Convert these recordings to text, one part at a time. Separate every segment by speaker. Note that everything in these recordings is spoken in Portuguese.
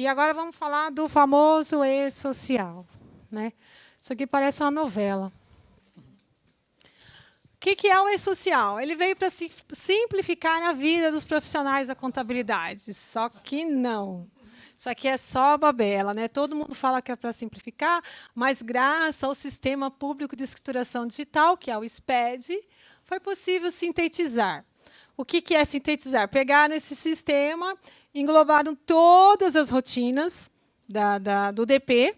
Speaker 1: E agora vamos falar do famoso e-social, né? Isso aqui parece uma novela. O que é o e-social? Ele veio para simplificar a vida dos profissionais da contabilidade, só que não. Isso aqui é só babela, né? Todo mundo fala que é para simplificar, mas graças ao Sistema Público de Escrituração Digital, que é o SPED, foi possível sintetizar. O que é sintetizar? Pegaram esse sistema, englobaram todas as rotinas do DP,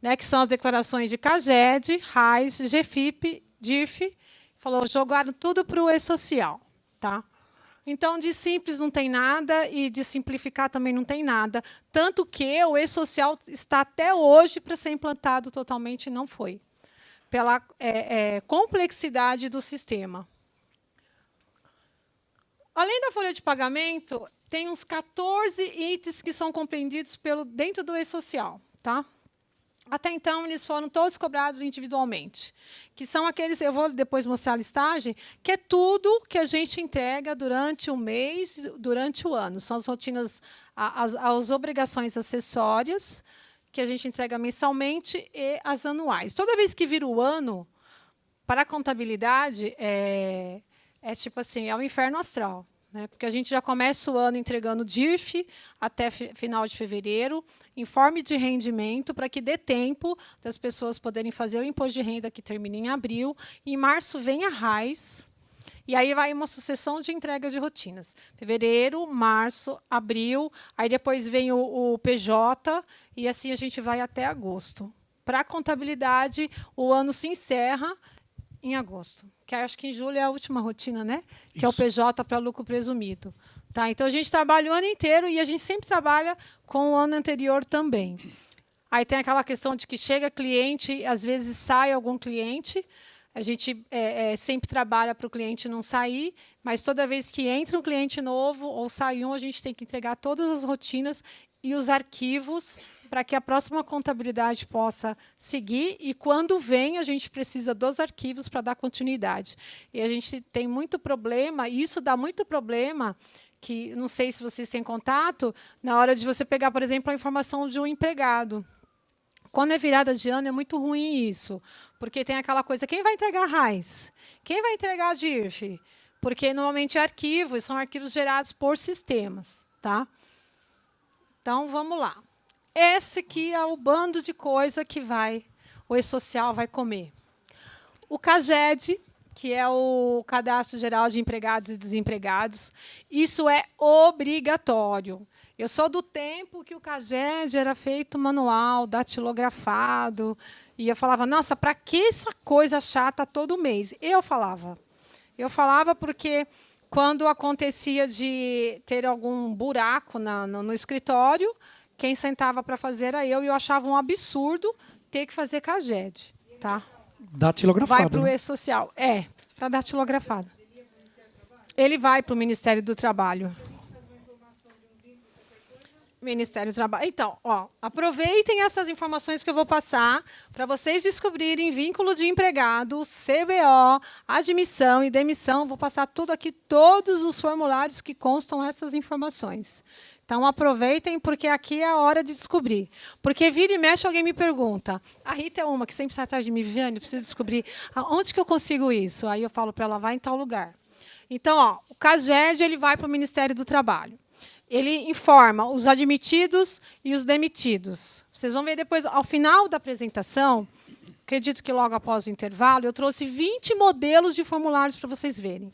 Speaker 1: né, que são as declarações de CAGED, RAIS, GFIP, DIRF, jogaram tudo para o e-social. Tá? Então, de simples não tem nada e de simplificar também não tem nada. Tanto que o e-social está até hoje para ser implantado totalmente e não foi. Pela complexidade do sistema. Além da folha de pagamento, tem uns 14 itens que são compreendidos dentro do e-social. Tá? Até então, eles foram todos cobrados individualmente, que são aqueles, eu vou depois mostrar a listagem, que é tudo que a gente entrega durante o mês, durante o ano. São as rotinas, as obrigações acessórias, que a gente entrega mensalmente, e as anuais. Toda vez que vira o ano, para a contabilidade, tipo assim, é o inferno astral. Né? Porque a gente já começa o ano entregando DIRF até final de fevereiro, informe de rendimento, para que dê tempo das pessoas poderem fazer o imposto de renda, que termina em abril. Em março vem a RAIS, e aí vai uma sucessão de entrega de rotinas. Fevereiro, março, abril, aí depois vem o PJ, e assim a gente vai até agosto. Para a contabilidade, o ano se encerra em agosto, que acho que em julho é a última rotina, né? Que é o PJ para lucro presumido. Tá? Então, a gente trabalha o ano inteiro e a gente sempre trabalha com o ano anterior também. Aí tem aquela questão de que chega cliente, às vezes sai algum cliente, a gente sempre trabalha para o cliente não sair, mas toda vez que entra um cliente novo ou sai um, a gente tem que entregar todas as rotinas e os arquivos para que a próxima contabilidade possa seguir, e quando vem, a gente precisa dos arquivos para dar continuidade. E a gente tem muito problema, e isso dá muito problema, que não sei se vocês têm contato, na hora de você pegar, por exemplo, a informação de um empregado. Quando é virada de ano, é muito ruim isso, porque tem aquela coisa, quem vai entregar a RAIS? Quem vai entregar a DIRF? Porque, normalmente, é arquivo, e são arquivos gerados por sistemas. Tá? Então, vamos lá. Esse aqui é o bando de coisa que o e-social vai comer. O CAGED, que é o Cadastro Geral de Empregados e Desempregados, isso é obrigatório. Eu sou do tempo que o CAGED era feito manual, datilografado, e eu falava, nossa, para que essa coisa chata todo mês? Eu falava porque quando acontecia de ter algum buraco no escritório, quem sentava para fazer era eu, e eu achava um absurdo ter que fazer CAGED. Tá?
Speaker 2: Datilografado.
Speaker 1: Vai para o e-social. Para datilografado. Ele vai para o Ministério do Trabalho. Ministério do Trabalho. Então, aproveitem essas informações que eu vou passar para vocês descobrirem vínculo de empregado, CBO, admissão e demissão. Vou passar tudo aqui, todos os formulários que constam essas informações. Então, aproveitem, porque aqui é a hora de descobrir. Porque vira e mexe, alguém me pergunta. A Rita é uma que sempre sai atrás de mim, Viviane, preciso descobrir onde que eu consigo isso. Aí eu falo para ela, vai em tal lugar. Então, o CAGED ele vai para o Ministério do Trabalho. Ele informa os admitidos e os demitidos. Vocês vão ver depois, ao final da apresentação, acredito que logo após o intervalo, eu trouxe 20 modelos de formulários para vocês verem,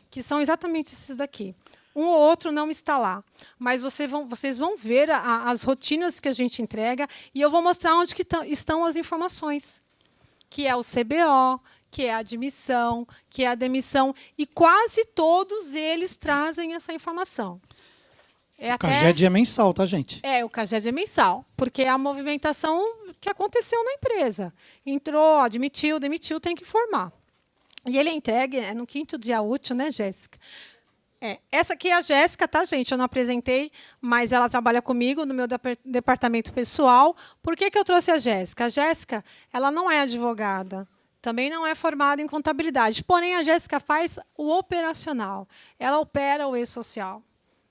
Speaker 1: que são exatamente esses daqui. Um ou outro não está lá, mas vocês vão ver as rotinas que a gente entrega, e eu vou mostrar onde que estão as informações, que é o CBO, que é a admissão, que é a demissão, e quase todos eles trazem essa informação.
Speaker 2: O CAGED é mensal, tá, gente?
Speaker 1: O CAGED é mensal, porque é a movimentação que aconteceu na empresa. Entrou, admitiu, demitiu, tem que informar. E ele é entregue no 5º dia útil, né, Jéssica? Essa aqui é a Jéssica, tá, gente? Eu não apresentei, mas ela trabalha comigo no meu departamento pessoal. Por que eu trouxe a Jéssica? A Jéssica, ela não é advogada, também não é formada em contabilidade, porém a Jéssica faz o operacional. Ela opera o e-social.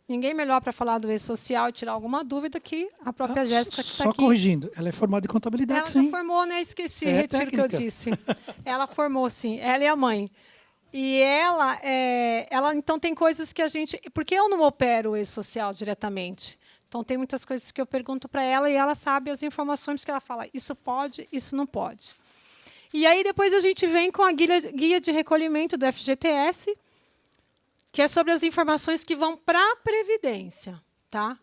Speaker 1: Ninguém melhor para falar do E-Social e tirar alguma dúvida que a própria Jéssica que está aqui.
Speaker 2: Só corrigindo, ela é formada em contabilidade,
Speaker 1: ela
Speaker 2: sim.
Speaker 1: Ela formou, né? Esqueci, retiro o que eu disse. Ela formou, sim. Ela é a mãe. E ela, então, tem coisas que a gente... Porque eu não opero o E-Social diretamente. Então, tem muitas coisas que eu pergunto para ela e ela sabe as informações que ela fala. Isso pode, isso não pode. E aí, depois, a gente vem com a guia de recolhimento do FGTS, que é sobre as informações que vão para a Previdência. Tá?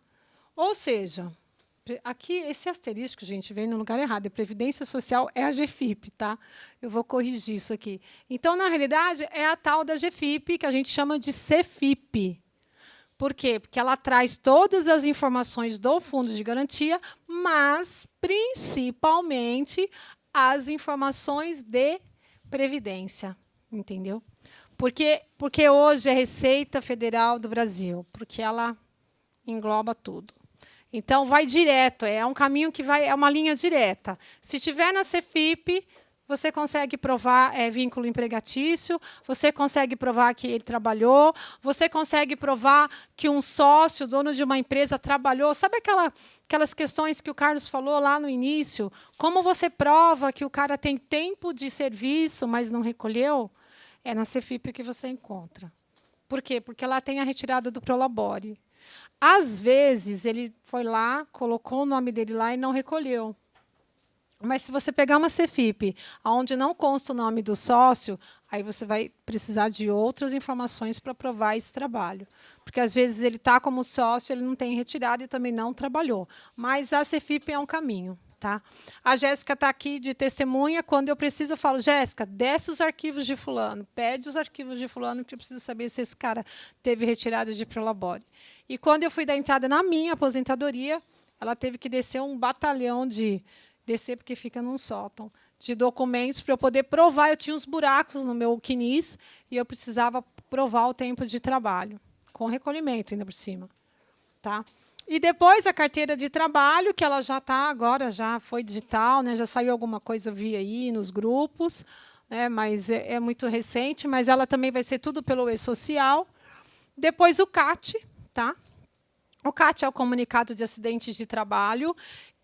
Speaker 1: Ou seja, aqui, esse asterisco, gente, vem no lugar errado. A Previdência Social é a GFIP, tá? Eu vou corrigir isso aqui. Então, na realidade, é a tal da GFIP, que a gente chama de CFIP. Por quê? Porque ela traz todas as informações do Fundo de Garantia, mas, principalmente, as informações de Previdência. Entendeu? Porque hoje é Receita Federal do Brasil, porque ela engloba tudo. Então, vai direto, é um caminho que vai, é uma linha direta. Se tiver na CFIP, você consegue provar vínculo empregatício, você consegue provar que ele trabalhou, você consegue provar que um sócio, dono de uma empresa, trabalhou. Sabe aquelas questões que o Carlos falou lá no início? Como você prova que o cara tem tempo de serviço, mas não recolheu? É na CFIP que você encontra. Por quê? Porque lá tem a retirada do Prolabore. Às vezes, ele foi lá, colocou o nome dele lá e não recolheu. Mas, se você pegar uma CFIP, onde não consta o nome do sócio, aí você vai precisar de outras informações para provar esse trabalho. Porque, às vezes, ele está como sócio, ele não tem retirada e também não trabalhou. Mas a CFIP é um caminho. Tá? A Jéssica está aqui de testemunha. Quando eu preciso, eu falo, Jéssica, desce os arquivos de fulano, pede os arquivos de fulano, que eu preciso saber se esse cara teve retirada de Prolabore. E quando eu fui dar entrada na minha aposentadoria, ela teve que descer um batalhão descer porque fica num sótão, de documentos para eu poder provar. Eu tinha uns buracos no meu CNIS e eu precisava provar o tempo de trabalho, com recolhimento ainda por cima. Tá? E depois a carteira de trabalho, que ela já está agora, já foi digital, né? Já saiu alguma coisa via aí nos grupos, né? Mas é muito recente, mas ela também vai ser tudo pelo E-Social. Depois o CAT. Tá? O CAT é o Comunicado de Acidentes de Trabalho.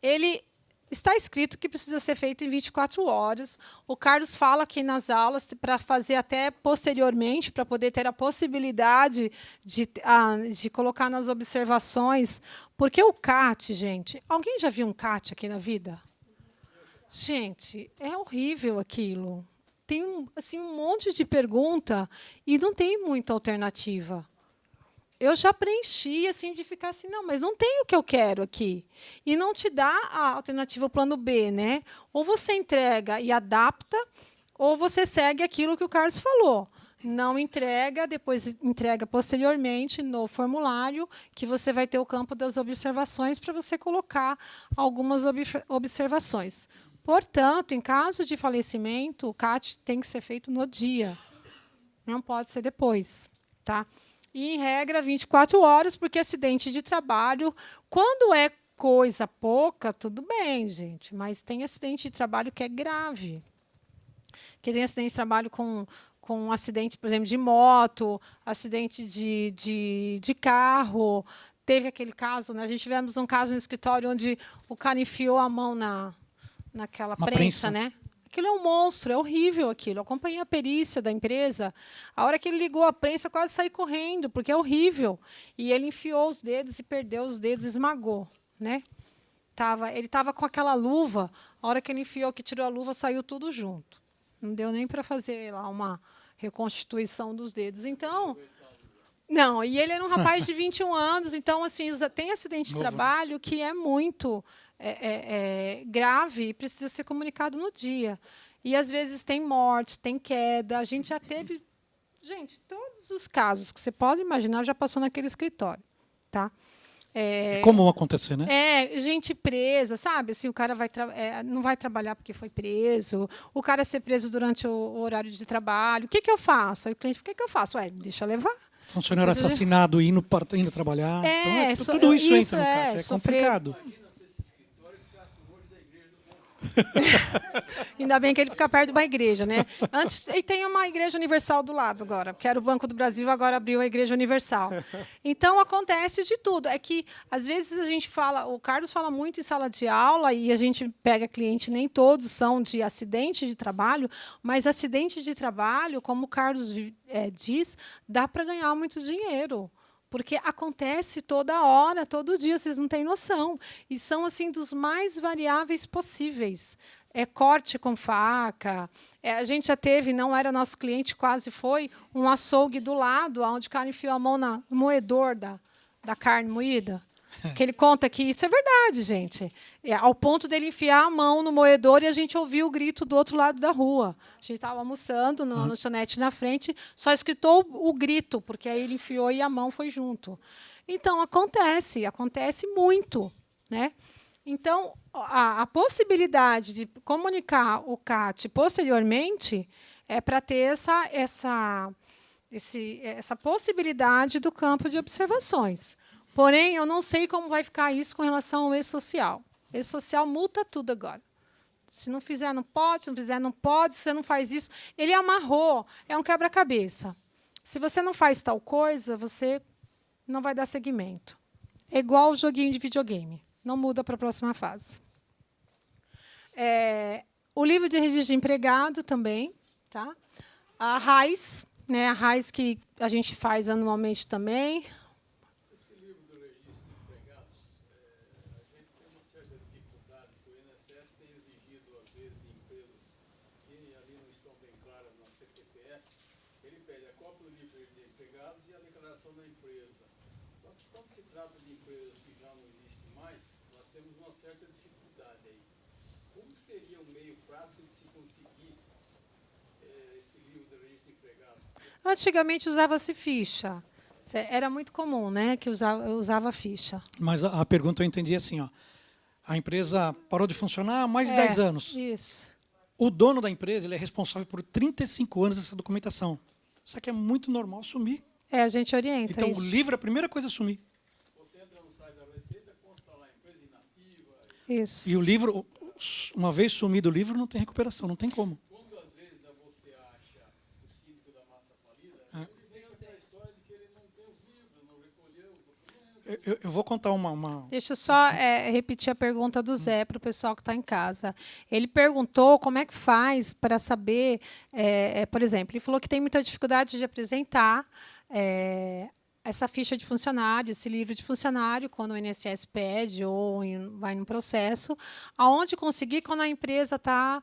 Speaker 1: Ele está escrito que precisa ser feito em 24 horas. O Carlos fala aqui nas aulas para fazer até posteriormente, para poder ter a possibilidade de colocar nas observações. Porque o CAT, gente... Alguém já viu um CAT aqui na vida? Gente, é horrível aquilo. Tem um monte de pergunta e não tem muita alternativa. Eu já preenchi, assim, de ficar assim, não, mas não tem o que eu quero aqui. E não te dá a alternativa, o plano B, né? Ou você entrega e adapta, ou você segue aquilo que o Carlos falou. Não entrega, depois entrega posteriormente no formulário, que você vai ter o campo das observações para você colocar algumas observações. Portanto, em caso de falecimento, o CAT tem que ser feito no dia. Não pode ser depois, tá? E, em regra, 24 horas, porque acidente de trabalho, quando é coisa pouca, tudo bem, gente, mas tem acidente de trabalho que é grave. Que tem acidente de trabalho com um acidente, por exemplo, de moto, acidente de carro. Teve aquele caso, né? A gente tivemos um caso no escritório onde o cara enfiou a mão naquela prensa, né? Aquilo é um monstro, é horrível aquilo. Eu acompanhei a perícia da empresa. A hora que ele ligou a prensa, quase saí correndo, porque é horrível. E ele enfiou os dedos e perdeu os dedos, esmagou. Né? Ele estava com aquela luva. A hora que ele enfiou, que tirou a luva, saiu tudo junto. Não deu nem para fazer lá uma reconstituição dos dedos. Então, não. E ele era um rapaz de 21 anos. Então, assim, tem acidente de trabalho que é muito... grave e precisa ser comunicado no dia. E, às vezes, tem morte, tem queda. A gente já teve... Gente, todos os casos que você pode imaginar já passou naquele escritório. Tá?
Speaker 2: É comum acontecer, né?
Speaker 1: Gente presa, sabe? Assim, o cara não vai trabalhar porque foi preso. O cara ser preso durante o horário de trabalho. O que eu faço? Aí o cliente, o que eu faço? Deixa eu levar.
Speaker 2: Funcionário assassinado indo trabalhar. Então, tudo isso entra no CAT. É complicado.
Speaker 1: Ainda bem que ele fica perto de uma igreja, né? Antes, e tem uma igreja universal do lado agora, porque era o Banco do Brasil, agora abriu a Igreja Universal. Então, acontece de tudo. É que, às vezes, a gente fala, o Carlos fala muito em sala de aula, e a gente pega cliente, nem todos são de acidente de trabalho, mas acidente de trabalho, como o Carlos diz, dá para ganhar muito dinheiro. Porque acontece toda hora, todo dia, vocês não têm noção. E são assim dos mais variáveis possíveis. É corte com faca. A gente já teve, não era nosso cliente, quase foi, um açougue do lado, onde o cara enfiou a mão no moedor da carne moída. Que ele conta que isso é verdade, gente. Ao ponto dele enfiar a mão no moedor e a gente ouviu o grito do outro lado da rua. A gente estava almoçando no lanchonete na frente, só escutou o grito, porque aí ele enfiou e a mão foi junto. Então, acontece muito, né? Então, a possibilidade de comunicar o CAT posteriormente é para ter essa possibilidade do campo de observações. Porém, eu não sei como vai ficar isso com relação ao e-social. O e-social multa tudo agora. Se não fizer, não pode. Se não fizer, não pode. Se você não faz isso... Ele amarrou. É um quebra-cabeça. Se você não faz tal coisa, você não vai dar seguimento. É igual o joguinho de videogame. Não muda para a próxima fase. O livro de registro de empregado também. Tá? A RAIS, né? A RAIS que a gente faz anualmente também. Antigamente usava-se ficha. Era muito comum, né, que usava ficha.
Speaker 2: Mas a pergunta eu entendi assim, ó. A empresa parou de funcionar há mais de 10 anos.
Speaker 1: Isso.
Speaker 2: O dono da empresa ele é responsável por 35 anos dessa documentação. Isso aqui é muito normal sumir.
Speaker 1: A gente orienta
Speaker 2: então,
Speaker 1: isso.
Speaker 2: O livro é a primeira coisa a sumir.
Speaker 3: Você entra no site da Receita, consta lá, empresa inativa.
Speaker 1: Isso.
Speaker 2: E o livro, uma vez sumido o livro, não tem recuperação, não tem como.
Speaker 3: Quando, às vezes, você acha o síndico da massa falida, ele vem com aquela história de que ele não tem os livros, não recolheu os documentos.
Speaker 2: Eu vou contar uma...
Speaker 1: Deixa eu só repetir a pergunta do Zé para o pessoal que está em casa. Ele perguntou como é que faz para saber, por exemplo, ele falou que tem muita dificuldade de apresentar essa ficha de funcionário, esse livro de funcionário, quando o INSS pede ou vai num processo, aonde conseguir quando a empresa está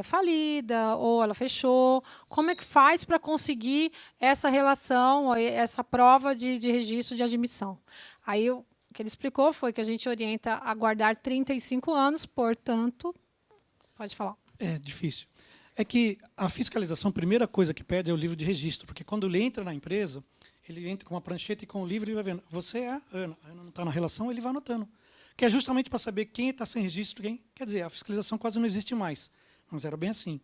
Speaker 1: falida ou ela fechou. Como é que faz para conseguir essa relação, essa prova de registro de admissão? Aí o que ele explicou foi que a gente orienta a guardar 35 anos, portanto... Pode falar.
Speaker 2: É difícil. É que a fiscalização, a primeira coisa que pede é o livro de registro, porque quando ele entra na empresa, ele entra com uma prancheta e com o livro e vai vendo. Você é a Ana não está na relação, ele vai anotando. Que é justamente para saber quem está sem registro, quem... Quer dizer, a fiscalização quase não existe mais, mas era bem assim.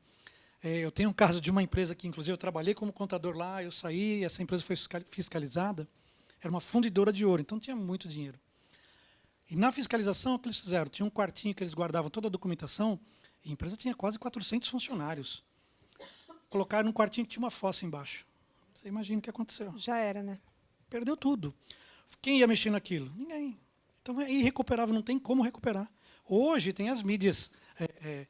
Speaker 2: Eu tenho um caso de uma empresa que, inclusive, eu trabalhei como contador lá, eu saí, essa empresa foi fiscalizada, era uma fundidora de ouro, então tinha muito dinheiro. E na fiscalização, o que eles fizeram? Tinha um quartinho que eles guardavam toda a documentação, e a empresa tinha quase 400 funcionários. Colocaram num quartinho que tinha uma fossa embaixo. Você imagina o que aconteceu.
Speaker 1: Já era, né?
Speaker 2: Perdeu tudo. Quem ia mexer naquilo? Ninguém. Então é irrecuperável, não tem como recuperar. Hoje tem as mídias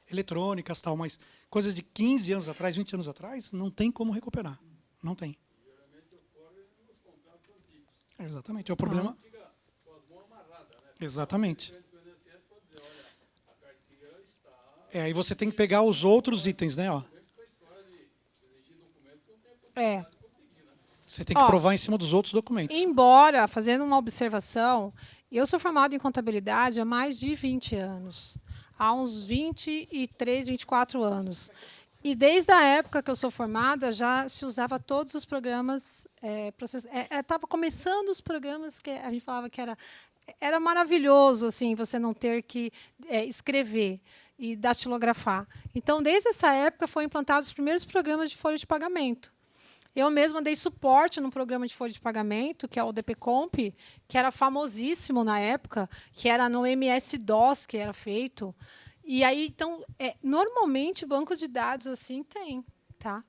Speaker 2: eletrônicas, tal, mas coisas de 15 anos atrás, 20 anos atrás, não tem como recuperar. Não tem.
Speaker 3: Geralmente ocorre nos contratos antigos.
Speaker 2: Exatamente. É o problema.
Speaker 3: Fica com as mãos amarradas, né?
Speaker 2: Exatamente.
Speaker 3: O INSS pode dizer, olha, a carteira está...
Speaker 2: Aí você tem que pegar os outros itens, né? Ó. Você tem que provar em cima dos outros documentos.
Speaker 1: Embora, fazendo uma observação, eu sou formada em contabilidade há mais de 20 anos. Há uns 23, 24 anos. E desde a época que eu sou formada, já se usava todos os programas. Estava começando os programas que a gente falava que era maravilhoso assim, você não ter que escrever e datilografar. Então, desde essa época, foram implantados os primeiros programas de folha de pagamento. Eu mesma dei suporte num programa de folha de pagamento, que é o DPComp, que era famosíssimo na época, que era no MS-DOS que era feito. E aí, então, normalmente, banco de dados assim tem, tá?